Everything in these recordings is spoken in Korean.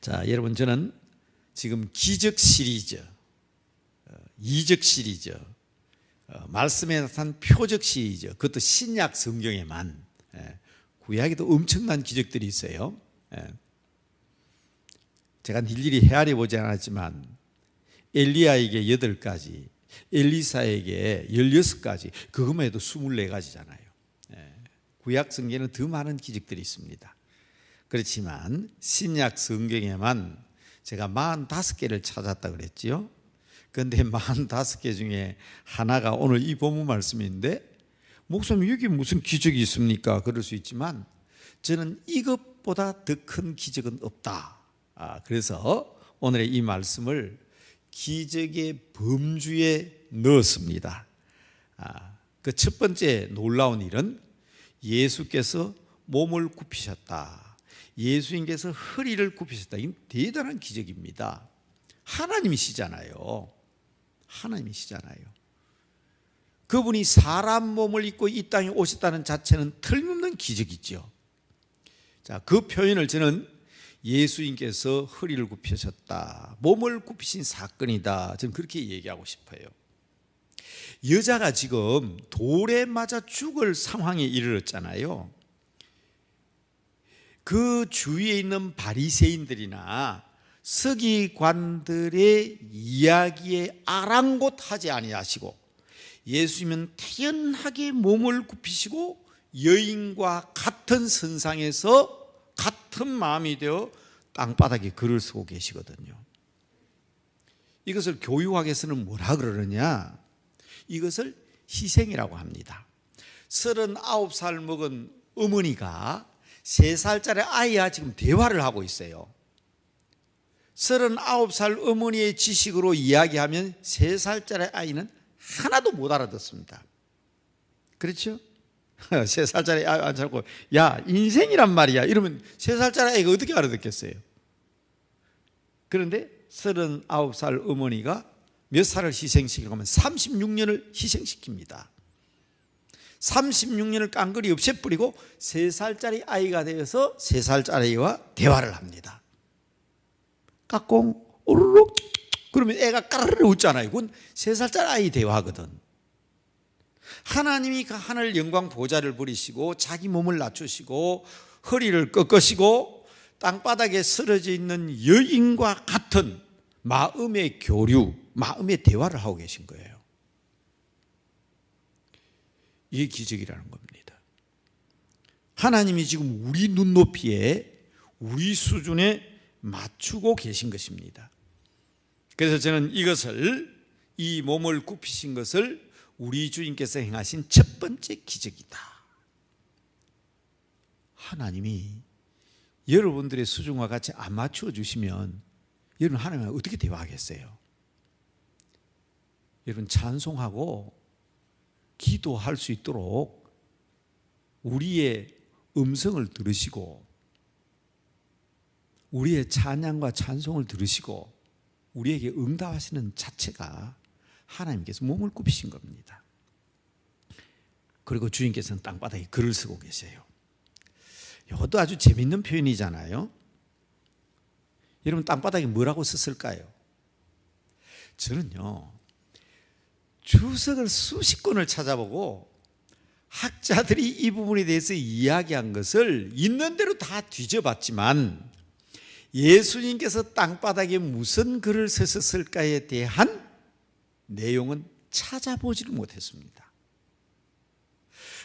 자, 여러분, 저는 지금 기적 시리즈, 이적 시리즈, 말씀에 나타난 표적 시리즈, 그것도 신약 성경에만, 구약에도 엄청난 기적들이 있어요. 제가 일일이 헤아려 보지 않았지만 엘리야에게 8가지, 엘리사에게 16가지, 그것만 해도 24가지잖아요. 구약 성경에는 더 많은 기적들이 있습니다. 그렇지만 신약 성경에만 제가 45개를 찾았다 그랬지요. 그런데 45개 중에 하나가 오늘 이 본문 말씀인데, 목사님 여기 무슨 기적이 있습니까? 그럴 수 있지만 저는 이것보다 더 큰 기적은 없다. 그래서 오늘의 이 말씀을 기적의 범주에 넣었습니다. 그 첫 번째 놀라운 일은 예수께서 몸을 굽히셨다. 예수님께서 허리를 굽히셨다. 이건 대단한 기적입니다. 하나님이시잖아요. 하나님이시잖아요. 그분이 사람 몸을 입고 이 땅에 오셨다는 자체는 틀림없는 기적이죠. 자, 그 표현을 저는 예수님께서 허리를 굽히셨다, 몸을 굽히신 사건이다, 저는 그렇게 얘기하고 싶어요. 여자가 지금 돌에 맞아 죽을 상황에 이르렀잖아요. 그 주위에 있는 바리새인들이나 서기관들의 이야기에 아랑곳하지 아니하시고 예수님은 태연하게 몸을 굽히시고 여인과 같은 선상에서 같은 마음이 되어 땅바닥에 글을 쓰고 계시거든요. 이것을 교육학에서는 뭐라 그러느냐? 이것을 희생이라고 합니다. 39살 먹은 어머니가 3살짜리 아이와 지금 대화를 하고 있어요. 39살 어머니의 지식으로 이야기하면 3살짜리 아이는 하나도 못 알아듣습니다. 그렇죠? 3살짜리 아이 앉아서 야, 인생이란 말이야 이러면 3살짜리 아이가 어떻게 알아듣겠어요? 그런데 39살 어머니가 몇 살을 희생시키고 하면 36년을 희생시킵니다. 36년을 깡그리 없애버리고 3살짜리 아이가 되어서 3살짜리 아이와 대화를 합니다. 까꿍 오르륵 그러면 애가 까르르 웃잖아요. 그건 3살짜리 아이 대화거든. 하나님이 그 하늘 영광 보좌를 부리시고 자기 몸을 낮추시고 허리를 꺾으시고 땅바닥에 쓰러져 있는 여인과 같은 마음의 교류, 마음의 대화를 하고 계신 거예요. 이게 기적이라는 겁니다. 하나님이 지금 우리 눈높이에, 우리 수준에 맞추고 계신 것입니다. 그래서 저는 이것을, 이 몸을 굽히신 것을 우리 주님께서 행하신 첫 번째 기적이다. 하나님이 여러분들의 수준과 같이 안 맞추어 주시면 여러분 하나님과 어떻게 대화하겠어요? 여러분 찬송하고 기도할 수 있도록 우리의 음성을 들으시고 우리의 찬양과 찬송을 들으시고 우리에게 응답하시는 자체가 하나님께서 몸을 굽히신 겁니다. 그리고 주님께서는 땅바닥에 글을 쓰고 계세요. 이것도 아주 재밌는 표현이잖아요. 여러분 땅바닥에 뭐라고 썼을까요? 저는요, 주석을 수십 권을 찾아보고 학자들이 이 부분에 대해서 이야기한 것을 있는 대로 다 뒤져봤지만 예수님께서 땅바닥에 무슨 글을 쓰셨을까에 대한 내용은 찾아보지를 못했습니다.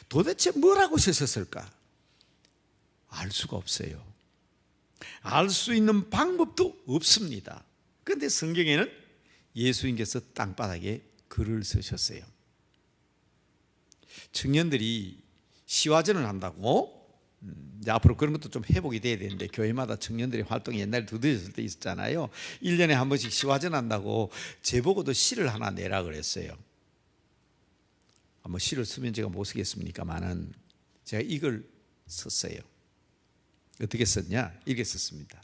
도대체 뭐라고 쓰셨을까? 알 수가 없어요. 알 수 있는 방법도 없습니다. 그런데 성경에는 예수님께서 땅바닥에 글을 쓰셨어요. 청년들이 시화전을 한다고, 이제 앞으로 그런 것도 좀 회복이 돼야 되는데 교회마다 청년들의 활동이 옛날에 두드렸을 때 있었잖아요. 1년에 한 번씩 시화전 한다고 제보고도 시를 하나 내라 그랬어요. 뭐 시를 쓰면 제가 못 쓰겠습니까만은 제가 이걸 썼어요. 어떻게 썼냐? 이렇게 썼습니다.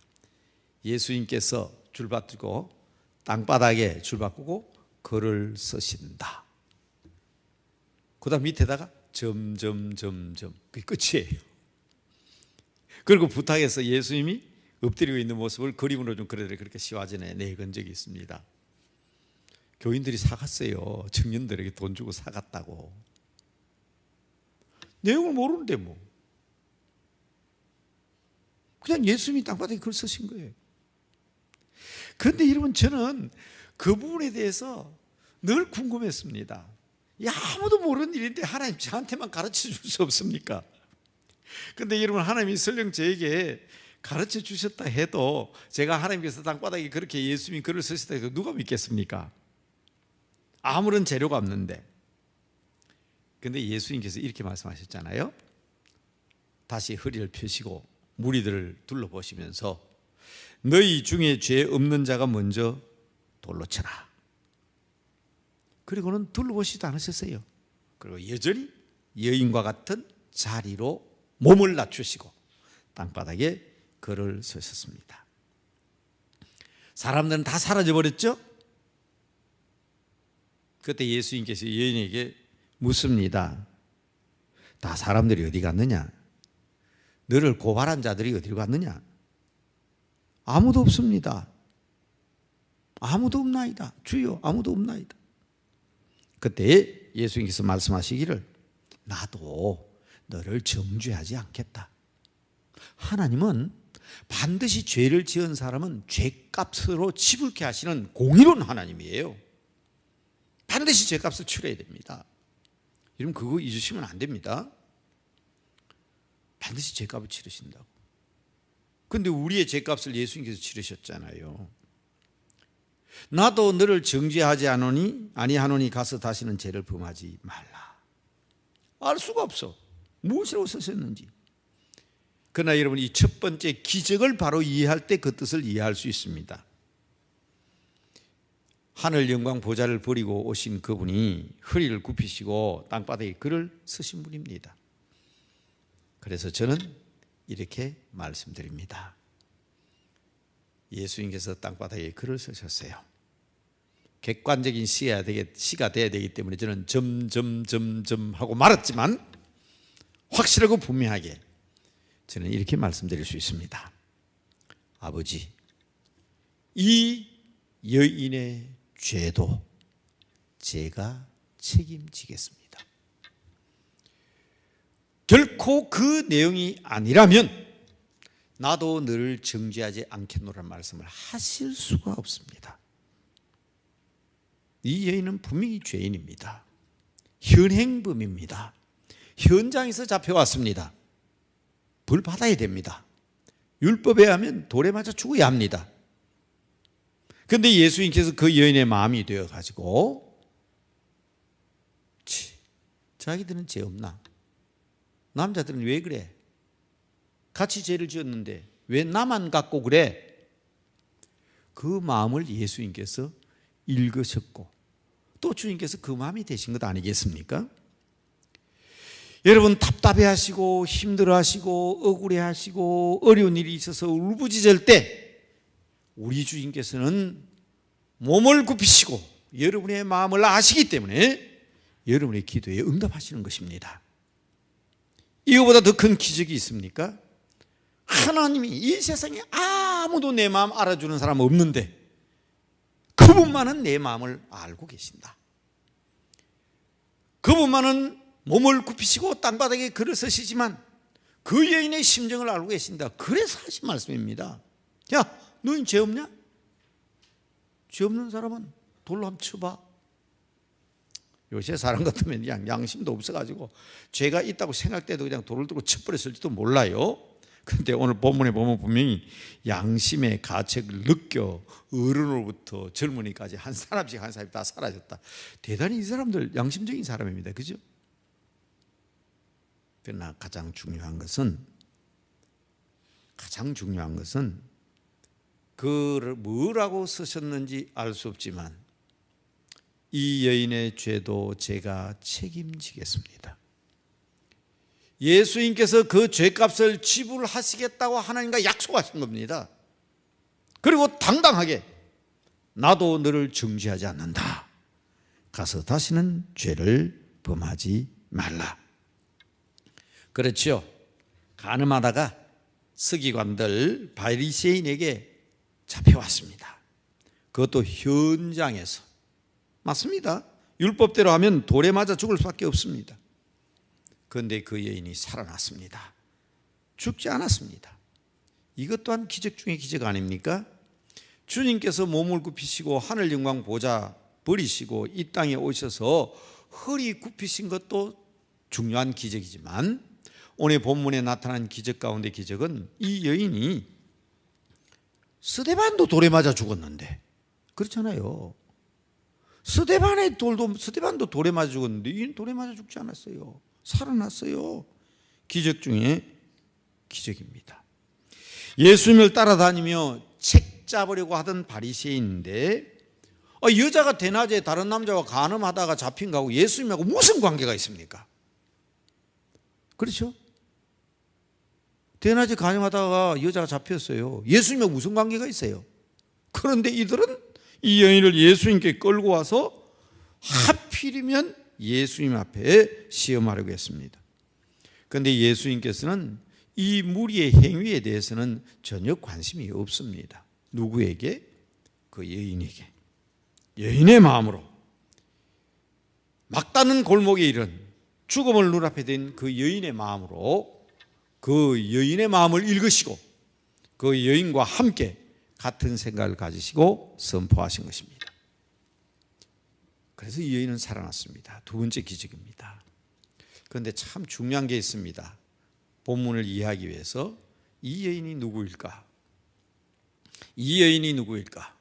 예수님께서 줄바꾸고 땅바닥에 줄바꾸고 글을 쓰신다. 그 다음 밑에다가 점점점점 그게 끝이에요. 그리고 부탁해서 예수님이 엎드리고 있는 모습을 그림으로 좀 그렇게 시화전에 내건 적이 있습니다. 교인들이 사갔어요. 청년들에게 돈 주고 사갔다고. 내용을 모르는데 뭐. 그냥 예수님이 땅바닥에 글을 쓰신 거예요. 그런데 여러분, 저는 그 부분에 대해서 늘 궁금했습니다. 아무도 모르는 일인데 하나님 저한테만 가르쳐 줄 수 없습니까? 그런데 여러분, 하나님이 설령 저에게 가르쳐 주셨다 해도, 제가 하나님께서 땅바닥에 그렇게 예수님이 글을 쓰셨다 해도 누가 믿겠습니까? 아무런 재료가 없는데. 그런데 예수님께서 이렇게 말씀하셨잖아요. 다시 허리를 펴시고 무리들을 둘러보시면서 너희 중에 죄 없는 자가 먼저 돌로 쳐라. 그리고는 둘러보시지도 않으셨어요. 그리고 여전히 여인과 같은 자리로 몸을 낮추시고 땅바닥에 글을 쓰셨습니다. 사람들은 다 사라져버렸죠. 그때 예수님께서 여인에게 묻습니다. 다 사람들이 어디 갔느냐? 너를 고발한 자들이 어디로 갔느냐? 아무도 없습니다. 아무도 없나이다. 주여, 아무도 없나이다. 그때 예수님께서 말씀하시기를, 나도 너를 정죄하지 않겠다. 하나님은 반드시 죄를 지은 사람은 죄값으로 치불케 하시는 공의로운 하나님이에요. 반드시 죄값을 치러야 됩니다. 여러분, 그거 잊으시면 안 됩니다. 반드시 죄값을 치르신다고. 그런데 우리의 죄값을 예수님께서 치르셨잖아요. 나도 너를 정죄하지 아니하노니 가서 다시는 죄를 범하지 말라. 알 수가 없어. 무엇이라고 쓰셨는지. 그러나 여러분, 이 첫 번째 기적을 바로 이해할 때 그 뜻을 이해할 수 있습니다. 하늘 영광 보좌를 버리고 오신 그분이 허리를 굽히시고 땅바닥에 글을 쓰신 분입니다. 그래서 저는 이렇게 말씀드립니다. 예수님께서 땅바닥에 글을 쓰셨어요. 객관적인 시가 돼야 되기 때문에 저는 점점점점 하고 말았지만, 확실하고 분명하게 저는 이렇게 말씀드릴 수 있습니다. 아버지, 이 여인의 죄도 제가 책임지겠습니다. 결코 그 내용이 아니라면 나도 너를 정죄하지 않겠노라는 말씀을 하실 수가 없습니다. 이 여인은 분명히 죄인입니다. 현행범입니다. 현장에서 잡혀왔습니다. 벌 받아야 됩니다. 율법에 하면 돌에 맞아 죽어야 합니다. 그런데 예수님께서 그 여인의 마음이 되어가지고, 자기들은 죄 없나? 남자들은 왜 그래? 같이 죄를 지었는데 왜 나만 갖고 그래? 그 마음을 예수님께서 읽으셨고, 또 주님께서 그 마음이 되신 것 아니겠습니까? 여러분, 답답해하시고 힘들어하시고 억울해하시고 어려운 일이 있어서 울부짖을 때 우리 주님께서는 몸을 굽히시고 여러분의 마음을 아시기 때문에 여러분의 기도에 응답하시는 것입니다. 이거보다 더 큰 기적이 있습니까? 하나님이 이 세상에 아무도 내 마음 알아주는 사람 없는데 그분만은 내 마음을 알고 계신다. 그분만은 몸을 굽히시고 땅바닥에 글을 쓰시지만 그 여인의 심정을 알고 계신다. 그래서 하신 말씀입니다. 야, 너희 죄 없냐? 죄 없는 사람은 돌로 한번 쳐봐. 요새 사람 같으면 그냥 양심도 없어가지고 죄가 있다고 생각돼도 그냥 돌을 들고 쳐버렸을지도 몰라요. 그런데 오늘 본문에 보면 분명히 양심의 가책을 느껴 어른으로부터 젊은이까지 한 사람씩 한 사람이 다 사라졌다. 대단히 이 사람들 양심적인 사람입니다. 그죠? 그러나 가장 중요한 것은 그를 뭐라고 쓰셨는지 알 수 없지만 이 여인의 죄도 제가 책임지겠습니다. 예수님께서 그 죄값을 지불하시겠다고 하나님과 약속하신 겁니다. 그리고 당당하게 나도 너를 정죄하지 않는다. 가서 다시는 죄를 범하지 말라. 그렇죠. 가늠하다가 서기관들 바리새인에게 잡혀왔습니다. 그것도 현장에서. 맞습니다. 율법대로 하면 돌에 맞아 죽을 수밖에 없습니다. 그런데 그 여인이 살아났습니다. 죽지 않았습니다. 이것 또한 기적 중에 기적 아닙니까? 주님께서 몸을 굽히시고 하늘 영광 보좌 버리시고 이 땅에 오셔서 허리 굽히신 것도 중요한 기적이지만, 오늘 본문에 나타난 기적 가운데 기적은 이 여인이 스데반도 돌에 맞아 죽었는데, 그렇잖아요. 스데반도 돌에 맞아 죽었는데 이 돌에 맞아 죽지 않았어요. 살아났어요. 기적 중에 기적입니다. 예수님을 따라다니며 책 잡으려고 하던 바리새인인데, 여자가 대낮에 다른 남자와 간음하다가 잡힌 거하고 예수님하고 무슨 관계가 있습니까? 그렇죠? 대낮에 간음하다가 여자가 잡혔어요. 예수님하고 무슨 관계가 있어요? 그런데 이들은 이 여인을 예수님께 끌고 와서 하필이면 예수님 앞에 시험하려고 했습니다. 그런데 예수님께서는 이 무리의 행위에 대해서는 전혀 관심이 없습니다. 누구에게? 그 여인에게. 여인의 마음으로, 막다른 골목에 이른 죽음을 눈앞에 댄 그 여인의 마음으로, 그 여인의 마음을 읽으시고 그 여인과 함께 같은 생각을 가지시고 선포하신 것입니다. 그래서 이 여인은 살아났습니다. 두 번째 기적입니다. 그런데 참 중요한 게 있습니다. 본문을 이해하기 위해서 이 여인이 누구일까? 이 여인이 누구일까?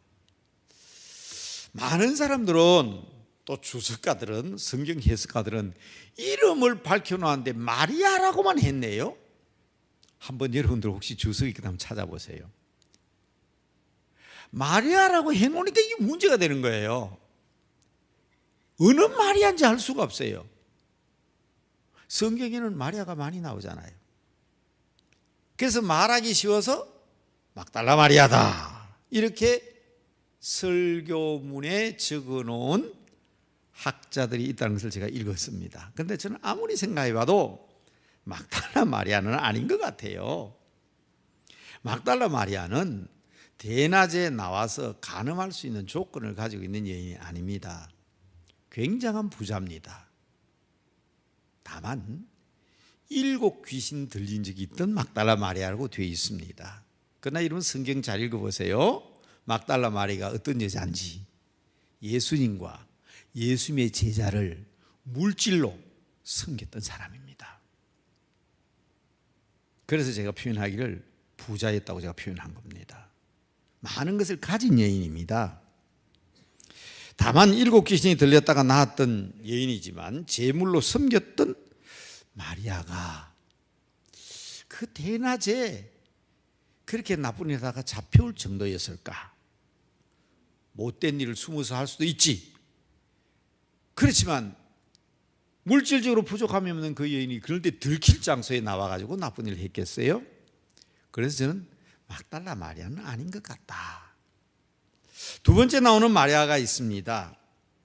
많은 사람들은, 또 주석가들은, 성경 해석가들은 이름을 밝혀놓았는데 마리아라고만 했네요. 한번 여러분들 혹시 주석이 있다면 찾아보세요. 마리아라고 해놓으니까 이게 문제가 되는 거예요. 어느 마리아인지 알 수가 없어요. 성경에는 마리아가 많이 나오잖아요. 그래서 말하기 쉬워서 막달라 마리아다, 이렇게 설교문에 적어놓은 학자들이 있다는 것을 제가 읽었습니다. 그런데 저는 아무리 생각해봐도 막달라 마리아는 아닌 것 같아요. 막달라 마리아는 대낮에 나와서 간음할 수 있는 조건을 가지고 있는 여인이 아닙니다. 굉장한 부자입니다. 다만 7 귀신 들린 적이 있던 막달라 마리아라고 되어 있습니다. 그러나 여러분 성경 잘 읽어보세요. 막달라 마리아가 어떤 여자인지. 예수님과 예수님의 제자를 물질로 섬겼던 사람입니다. 그래서 제가 표현하기를 부자였다고 제가 표현한 겁니다. 많은 것을 가진 여인입니다. 다만 7 귀신이 들렸다가 나았던 여인이지만 제물로 섬겼던 마리아가 그 대낮에 그렇게 나쁜 일하다가 잡혀올 정도였을까? 못된 일을 숨어서 할 수도 있지. 그렇지만 물질적으로 부족함이 없는 그 여인이 그런데 들킬 장소에 나와가지고 나쁜 일을 했겠어요? 그래서 저는 막달라 마리아는 아닌 것 같다. 두 번째 나오는 마리아가 있습니다.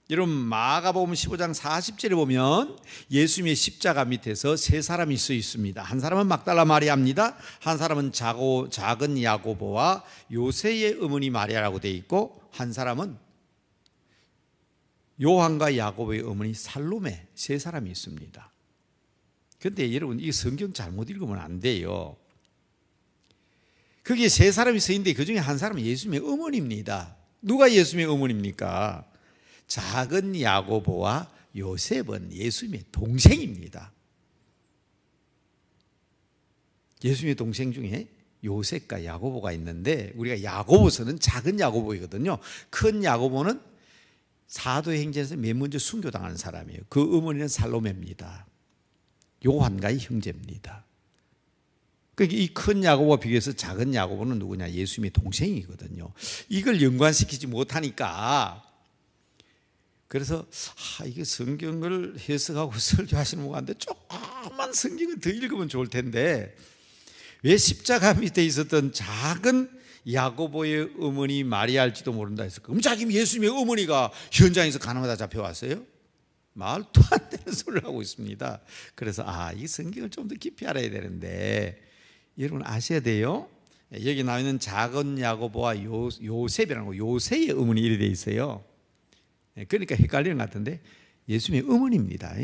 여러분 마가복음 15장 40절에 보면 예수님의 십자가 밑에서 세 사람이 써 있습니다. 한 사람은 막달라 마리아입니다. 한 사람은 작은 야고보와 요새의 어머니 마리아라고 되어 있고, 한 사람은 요한과 야고보의 어머니 살로메, 세 사람이 있습니다. 그런데 여러분 이 성경 잘못 읽으면 안 돼요. 거기에 세 사람이 서 있는데 그중에 한 사람은 예수님의 어머니입니다. 누가 예수님의 어머니입니까? 작은 야고보와 요셉은 예수님의 동생입니다. 예수님의 동생 중에 요셉과 야고보가 있는데, 우리가 야고보서는 작은 야고보이거든요. 큰 야고보는 사도행전에서 맨 먼저 순교당하는 사람이에요. 그 어머니는 살로메입니다. 요한과의 형제입니다. 그러니까 이 큰 야고보와 비교해서 작은 야고보는 누구냐? 예수님의 동생이거든요. 이걸 연관시키지 못하니까, 그래서 이게 성경을 해석하고 설교하시는 분 같은데 조금만 성경을 더 읽으면 좋을 텐데, 왜 십자가 밑에 있었던 작은 야고보의 어머니 마리아일지도 모른다 했을까? 그럼 자기 예수님의 어머니가 현장에서 간음하다 잡혀왔어요? 말도 안 되는 소리를 하고 있습니다. 그래서 이 성경을 좀 더 깊이 알아야 되는데, 여러분 아셔야 돼요. 여기 나와 있는 작은 야고보와 요셉이라는 거, 요셉의 어머니 이래 돼 있어요. 그러니까 헷갈리는 것 같은데 예수님의 어머니입니다.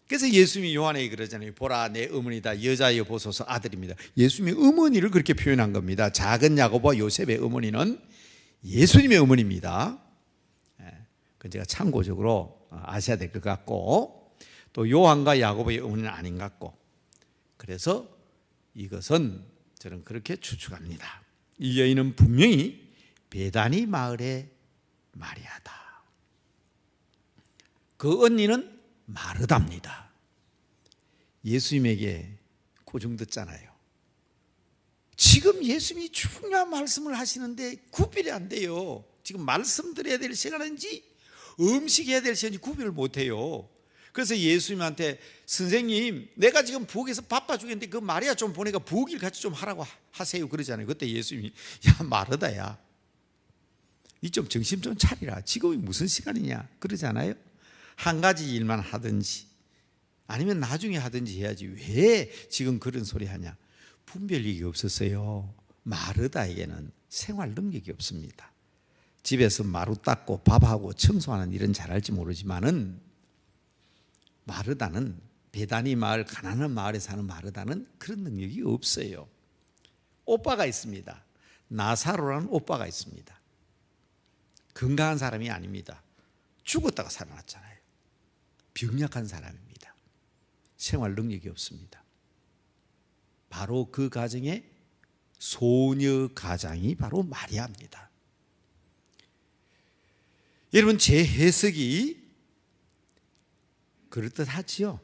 그래서 예수님이 요한에게 그러잖아요. 보라 내 어머니다. 여자여 보소서 아들입니다. 예수님의 어머니를 그렇게 표현한 겁니다. 작은 야고보와 요셉의 어머니는 예수님의 어머니입니다. 그건 제가 참고적으로 아셔야 될 것 같고, 또 요한과 야고보의 어머니는 아닌 것 같고, 그래서 이것은 저는 그렇게 추측합니다. 이 여인은 분명히 베다니 마을의 마리아다. 그 언니는 마르다입니다. 예수님에게 고중 듣잖아요. 지금 예수님이 중요한 말씀을 하시는데 구별이 안 돼요. 지금 말씀드려야 될 시간인지 음식해야 될 시간인지 구별을 못해요. 그래서 예수님한테 선생님 내가 지금 부엌에서 바빠 죽겠는데 그 마리아 좀 보내가 부엌일 같이 좀 하라고 하세요 그러잖아요. 그때 예수님이 야 마르다야 니 좀 정신 좀 차리라. 지금이 무슨 시간이냐 그러잖아요. 한 가지 일만 하든지 아니면 나중에 하든지 해야지 왜 지금 그런 소리 하냐. 분별력이 없었어요. 마르다에게는 생활 능력이 없습니다. 집에서 마루 닦고 밥하고 청소하는 일은 잘할지 모르지만은 마르다는 베다니 마을 가난한 마을에 사는 마르다는 그런 능력이 없어요. 오빠가 있습니다. 나사로라는 오빠가 있습니다. 건강한 사람이 아닙니다. 죽었다가 살아났잖아요. 병약한 사람입니다. 생활 능력이 없습니다. 바로 그 가정의 소녀 가장이 바로 마리아입니다. 여러분 제 해석이 그럴듯하지요.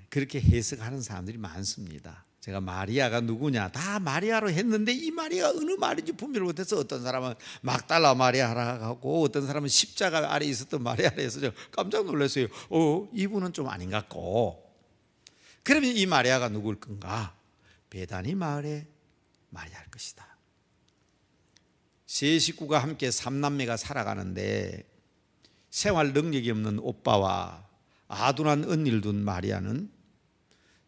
그렇게 해석하는 사람들이 많습니다. 제가 마리아가 누구냐 다 마리아로 했는데 이 마리아가 어느 말인지 분별을 못해서 어떤 사람은 막달라 마리아라고 하고 어떤 사람은 십자가 아래 있었던 마리아라 해서 저 깜짝 놀랐어요. 이분은 좀 아닌 것 같고. 그러면 이 마리아가 누굴 건가? 베다니 마을의 마리아일 것이다. 세 식구가 함께 삼남매가 살아가는데 생활 능력이 없는 오빠와 아둔한 언니를 둔 마리아는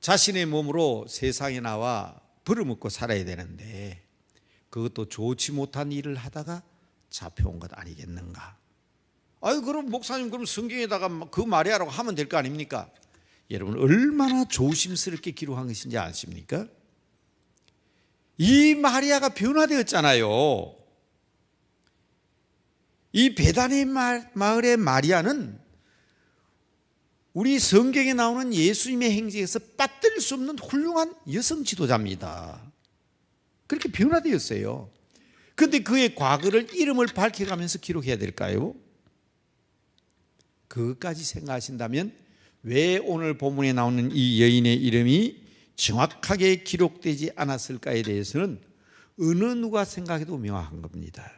자신의 몸으로 세상에 나와 벌어먹고 살아야 되는데 그것도 좋지 못한 일을 하다가 잡혀온 것 아니겠는가. 아유 그럼 목사님 그럼 성경에다가 그 마리아라고 하면 될 거 아닙니까? 여러분 얼마나 조심스럽게 기록한 것인지 아십니까? 이 마리아가 변화되었잖아요. 이 베다니 마을의 마리아는 우리 성경에 나오는 예수님의 행적에서 빠뜨릴 수 없는 훌륭한 여성 지도자입니다. 그렇게 변화되었어요. 그런데 그의 과거를 이름을 밝혀가면서 기록해야 될까요? 그것까지 생각하신다면 왜 오늘 본문에 나오는 이 여인의 이름이 정확하게 기록되지 않았을까에 대해서는 어느 누가 생각해도 명확한 겁니다.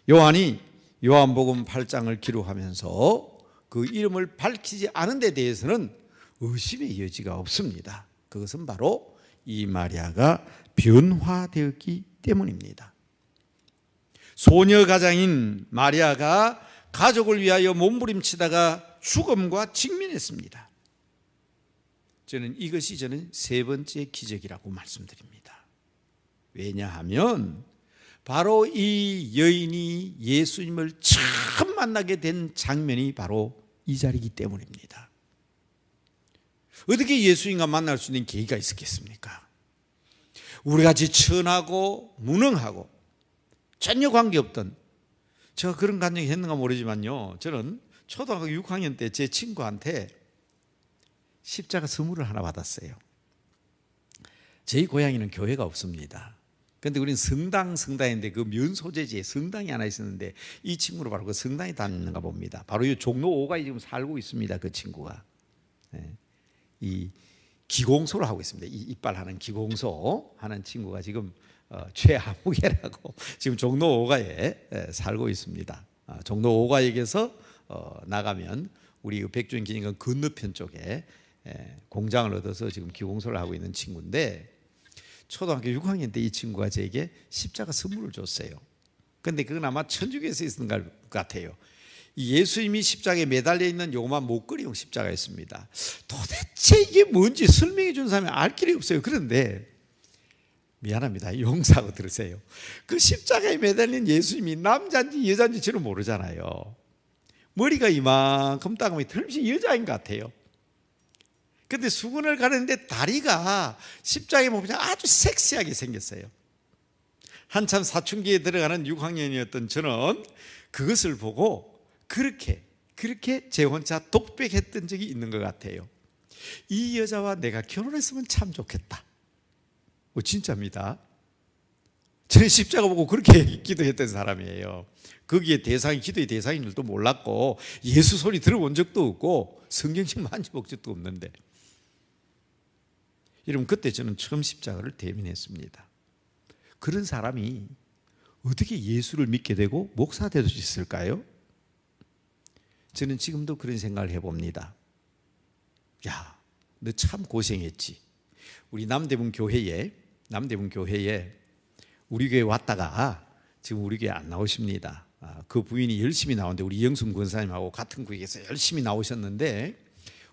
요한이 요한복음 8장을 기록하면서 그 이름을 밝히지 않은 데 대해서는 의심의 여지가 없습니다. 그것은 바로 이 마리아가 변화되었기 때문입니다. 소녀 가장인 마리아가 가족을 위하여 몸부림치다가 죽음과 직면했습니다. 저는 이것이 세 번째 기적이라고 말씀드립니다. 왜냐하면 바로 이 여인이 예수님을 처음 만나게 된 장면이 바로 이 자리이기 때문입니다. 어떻게 예수님과 만날 수 있는 계기가 있었겠습니까? 우리같이 천하고 무능하고 전혀 관계없던, 제가 그런 간증이 했는가 모르지만요, 저는 초등학교 6학년 때 제 친구한테 십자가 선물을 하나 받았어요. 저희 고향에는 교회가 없습니다. 그런데 우리는 성당인데 그 면소재지에 성당이 하나 있었는데 이 친구로 바로 그 성당에 다니는가 봅니다. 바로 이 종로 5가에 지금 살고 있습니다. 그 친구가. 이 기공소를 하고 있습니다. 이 이빨하는 기공소 하는 친구가 지금 최하무개라고 지금 종로 5가에 살고 있습니다. 종로 5가역에서 나가면 우리 백주인 기념관 건너편 쪽에 공장을 얻어서 지금 기공소를 하고 있는 친구인데, 초등학교 6학년 때 이 친구가 저에게 십자가 선물을 줬어요. 그런데 그건 아마 천주교에서 있었던 것 같아요. 예수님이 십자가에 매달려 있는 요만 목걸이용 십자가였습니다. 도대체 이게 뭔지 설명해 준 사람이 알 길이 없어요. 그런데 미안합니다. 용서하고 들으세요. 그 십자가에 매달린 예수님이 남자인지 여자인지 저는 모르잖아요. 머리가 이만큼 따가면 털없이 여자인 것 같아요. 근데 수건을 가르는데 다리가 십자가에 보면 아주 섹시하게 생겼어요. 한참 사춘기에 들어가는 6학년이었던 저는 그것을 보고 그렇게 제 혼자 독백했던 적이 있는 것 같아요. 이 여자와 내가 결혼했으면 참 좋겠다. 진짜입니다. 저는 십자가 보고 그렇게 기도했던 사람이에요. 거기에 기도의 대상인 줄도 몰랐고 예수 소리 들어본 적도 없고 성경책 만져본 적도 없는데, 여러분 그때 저는 처음 십자가를 대면했습니다. 그런 사람이 어떻게 예수를 믿게 되고 목사 될 수 있을까요? 저는 지금도 그런 생각을 해봅니다. 야, 너 참 고생했지. 우리 남대문 교회에 우리 교회 왔다가 지금 우리 교회 안 나오십니다. 그 부인이 열심히 나오는데 우리 영순 권사님하고 같은 구역에서 열심히 나오셨는데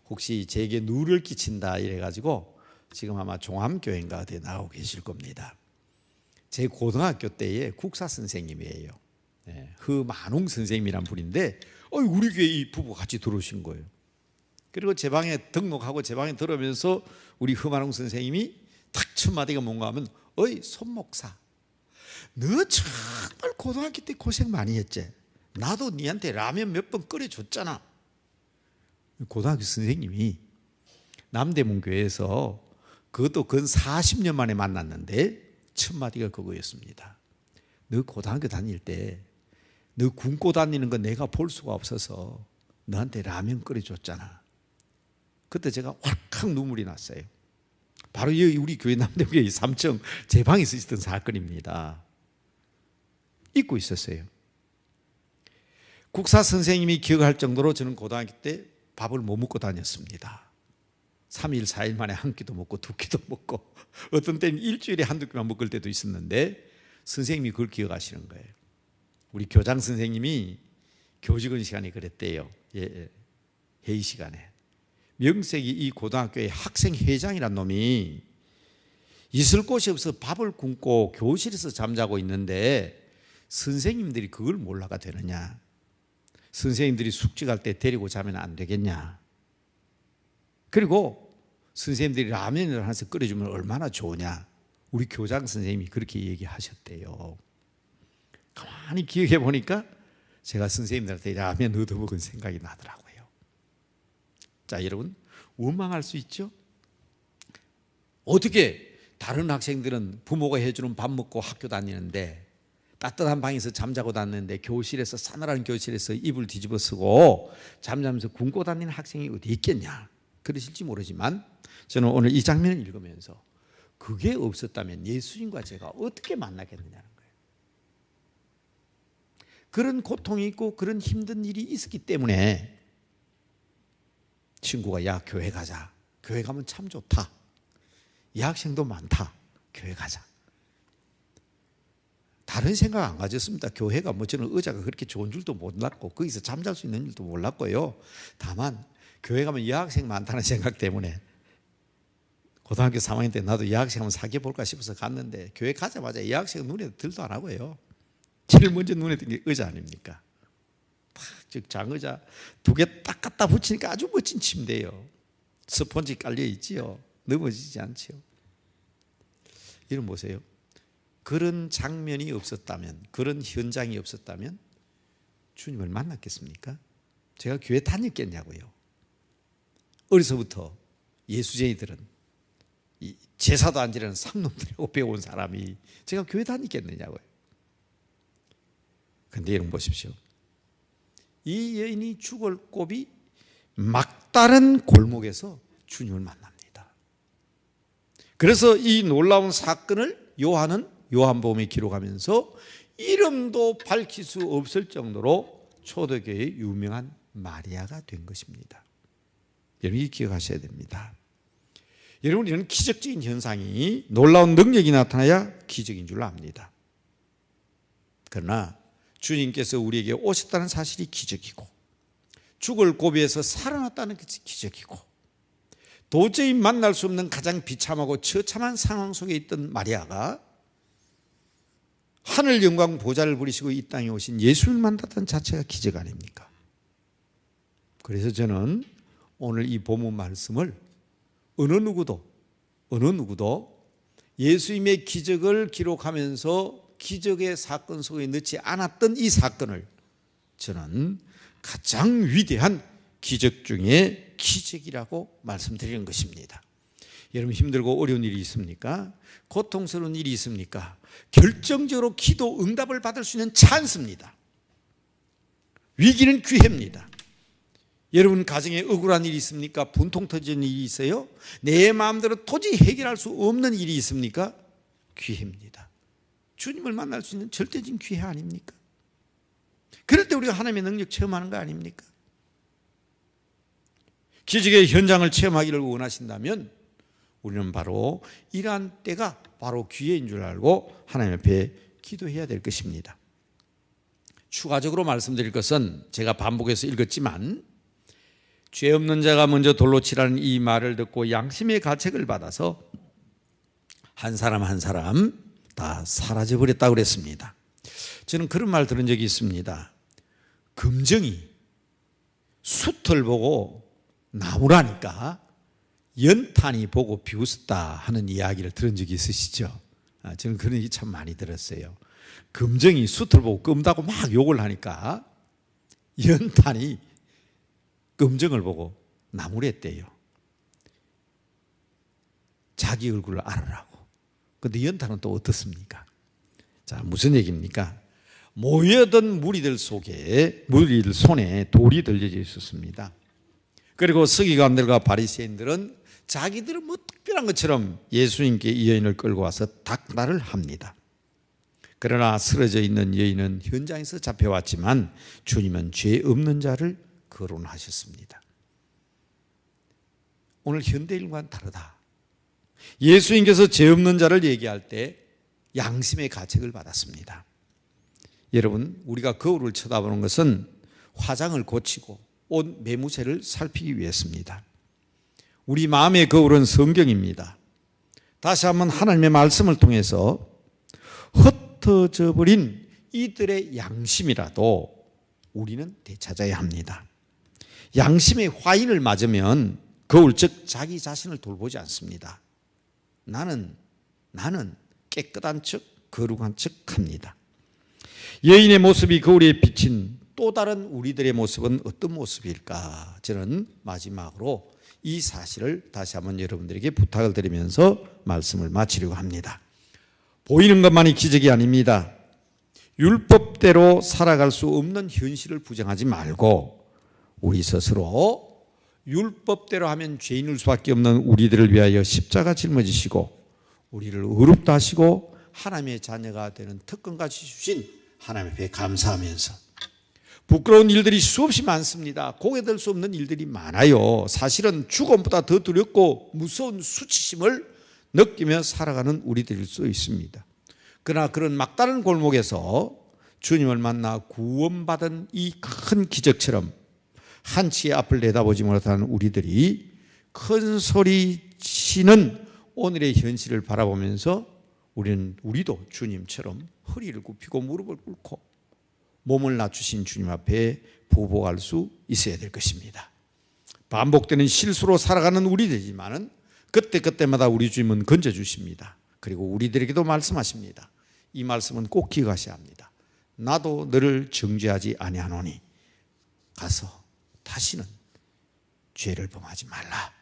혹시 제게 누를 끼친다 이래가지고 지금 아마 종암교회인가 어디에 나오고 계실 겁니다. 제 고등학교 때의 국사 선생님이에요. 허만웅 선생님이란 분인데 우리 교회 이 부부 같이 들어오신 거예요. 그리고 제 방에 등록하고 제 방에 들어오면서 우리 허만웅 선생님이 탁 첫 마디가 뭔가 하면 손 목사, 너 정말 고등학교 때 고생 많이 했지? 나도 니한테 라면 몇 번 끓여줬잖아. 고등학교 선생님이 남대문 교회에서 그것도 근 40년 만에 만났는데 첫 마디가 그거였습니다. 너 고등학교 다닐 때 너 굶고 다니는 거 내가 볼 수가 없어서 너한테 라면 끓여줬잖아. 그때 제가 확 눈물이 났어요. 바로 우리 교회 남대문교회 3층 제 방에서 있었던 사건입니다. 잊고 있었어요. 국사 선생님이 기억할 정도로 저는 고등학교 때 밥을 못 먹고 다녔습니다. 3일 4일 만에 한 끼도 먹고 두 끼도 먹고 어떤 때는 일주일에 한두 끼만 먹을 때도 있었는데 선생님이 그걸 기억하시는 거예요. 우리 교장 선생님이 교직원 시간에 그랬대요. 회의 시간에 명색이 이 고등학교의 학생회장이란 놈이 있을 곳이 없어 밥을 굶고 교실에서 잠자고 있는데 선생님들이 그걸 몰라가 되느냐, 선생님들이 숙제 갈 때 데리고 자면 안 되겠냐, 그리고 선생님들이 라면을 하나씩 끓여주면 얼마나 좋으냐, 우리 교장 선생님이 그렇게 얘기하셨대요. 가만히 기억해 보니까 제가 선생님들한테 라면 얻어먹은 생각이 나더라고요. 자, 여러분 원망할 수 있죠? 어떻게 다른 학생들은 부모가 해주는 밥 먹고 학교 다니는데 따뜻한 방에서 잠자고 다니는데 교실에서 싸늘한 교실에서 이불 뒤집어 쓰고 잠자면서 굶고 다니는 학생이 어디 있겠냐 그러실지 모르지만 저는 오늘 이 장면을 읽으면서 그게 없었다면 예수님과 제가 어떻게 만나겠느냐는 거예요. 그런 고통이 있고 그런 힘든 일이 있었기 때문에 친구가 야 교회 가자, 교회 가면 참 좋다, 여학생도 많다, 교회 가자. 다른 생각 안 가졌습니다. 교회가 저는 의자가 그렇게 좋은 줄도 몰랐고 거기서 잠잘 수 있는 줄도 몰랐고요. 다만 교회 가면 여학생 많다는 생각 때문에 고등학교 3학년 때 나도 여학생 한번 사귀어 볼까 싶어서 갔는데 교회 가자마자 여학생 눈에 들도 안 하고요. 제일 먼저 눈에 띈 게 의자 아닙니까? 즉 장의자 두 개 딱 갖다 붙이니까 아주 멋진 침대예요. 스펀지 깔려 있지요. 넘어지지 않지요. 이런 보세요. 그런 장면이 없었다면, 그런 현장이 없었다면 주님을 만났겠습니까? 제가 교회 다녔겠냐고요. 어려서부터 예수쟁이들은 제사도 안 지내는 상놈들이라고 배운 사람이 제가 교회 다녔겠느냐고요. 그런데 여러분 보십시오. 이 여인이 죽을 곱이 막다른 골목에서 주님을 만납니다. 그래서 이 놀라운 사건을 요한복음에 기록하면서 이름도 밝힐 수 없을 정도로 초대교회의 유명한 마리아가 된 것입니다. 여러분이 기억하셔야 됩니다. 여러분, 이런 기적적인 현상이 놀라운 능력이 나타나야 기적인 줄 압니다. 그러나 주님께서 우리에게 오셨다는 사실이 기적이고 죽을 고비에서 살아났다는 것이 기적이고 도저히 만날 수 없는 가장 비참하고 처참한 상황 속에 있던 마리아가 하늘 영광 보좌를 부리시고 이 땅에 오신 예수를 만났다는 자체가 기적 아닙니까? 그래서 저는 오늘 이 본문 말씀을 어느 누구도 예수님의 기적을 기록하면서 기적의 사건 속에 넣지 않았던 이 사건을 저는 가장 위대한 기적 중에 기적이라고 말씀드리는 것입니다. 여러분 힘들고 어려운 일이 있습니까? 고통스러운 일이 있습니까? 결정적으로 기도 응답을 받을 수 있는 찬스입니다. 위기는 기회입니다. 여러분 가정에 억울한 일이 있습니까? 분통 터지는 일이 있어요? 내 마음대로 도저히 해결할 수 없는 일이 있습니까? 기회입니다. 주님을 만날 수 있는 절대적인 기회 아닙니까? 그럴 때 우리가 하나님의 능력 체험하는 거 아닙니까? 기적의 현장을 체험하기를 원하신다면 우리는 바로 이러한 때가 바로 기회인 줄 알고 하나님 앞에 기도해야 될 것입니다. 추가적으로 말씀드릴 것은 제가 반복해서 읽었지만 죄 없는 자가 먼저 돌로 치라는 이 말을 듣고 양심의 가책을 받아서 한 사람 한 사람 다 사라져버렸다고 그랬습니다. 저는 그런 말 들은 적이 있습니다. 금정이 숯을 보고 나무라니까 연탄이 보고 비웃었다 하는 이야기를 들은 적이 있으시죠? 저는 그런 얘기 참 많이 들었어요. 금정이 숯을 보고 끔다고 막 욕을 하니까 연탄이 금정을 보고 나무랬대요. 자기 얼굴을 알으라고. 그런데 연탄은 또 어떻습니까? 자, 무슨 얘기입니까? 모여든 무리들 손에 돌이 들려져 있었습니다. 그리고 서기관들과 바리새인들은 자기들은 뭐 특별한 것처럼 예수님께 이 여인을 끌고 와서 닥달을 합니다. 그러나 쓰러져 있는 여인은 현장에서 잡혀왔지만 주님은 죄 없는 자를 거론하셨습니다. 오늘 현대인과는 다르다. 예수님께서 죄 없는 자를 얘기할 때 양심의 가책을 받았습니다. 여러분, 우리가 거울을 쳐다보는 것은 화장을 고치고 옷 매무새를 살피기 위해서입니다. 우리 마음의 거울은 성경입니다. 다시 한번 하나님의 말씀을 통해서 흩어져 버린 이들의 양심이라도 우리는 되찾아야 합니다. 양심의 화인을 맞으면 거울 즉 자기 자신을 돌보지 않습니다. 나는 깨끗한 척 거룩한 척 합니다. 여인의 모습이 거울에 비친 또 다른 우리들의 모습은 어떤 모습일까? 저는 마지막으로 이 사실을 다시 한번 여러분들에게 부탁을 드리면서 말씀을 마치려고 합니다. 보이는 것만이 기적이 아닙니다. 율법대로 살아갈 수 없는 현실을 부정하지 말고 우리 스스로 율법대로 하면 죄인일 수밖에 없는 우리들을 위하여 십자가 짊어지시고 우리를 의롭다 하시고 하나님의 자녀가 되는 특권까지 주신 하나님 앞에 감사하면서 부끄러운 일들이 수없이 많습니다. 고개들 수 없는 일들이 많아요. 사실은 죽음보다 더 두렵고 무서운 수치심을 느끼며 살아가는 우리들일 수 있습니다. 그러나 그런 막다른 골목에서 주님을 만나 구원받은 이 큰 기적처럼 한치의 앞을 내다보지 못하는 우리들이 큰 소리 치는 오늘의 현실을 바라보면서 우리도 주님처럼 허리를 굽히고 무릎을 꿇고 몸을 낮추신 주님 앞에 부복할 수 있어야 될 것입니다. 반복되는 실수로 살아가는 우리들이지만은 그때마다 우리 주님은 건져주십니다. 그리고 우리들에게도 말씀하십니다. 이 말씀은 꼭 기억하셔야 합니다. 나도 너를 정죄하지 아니하노니 가서 다시는 죄를 범하지 말라.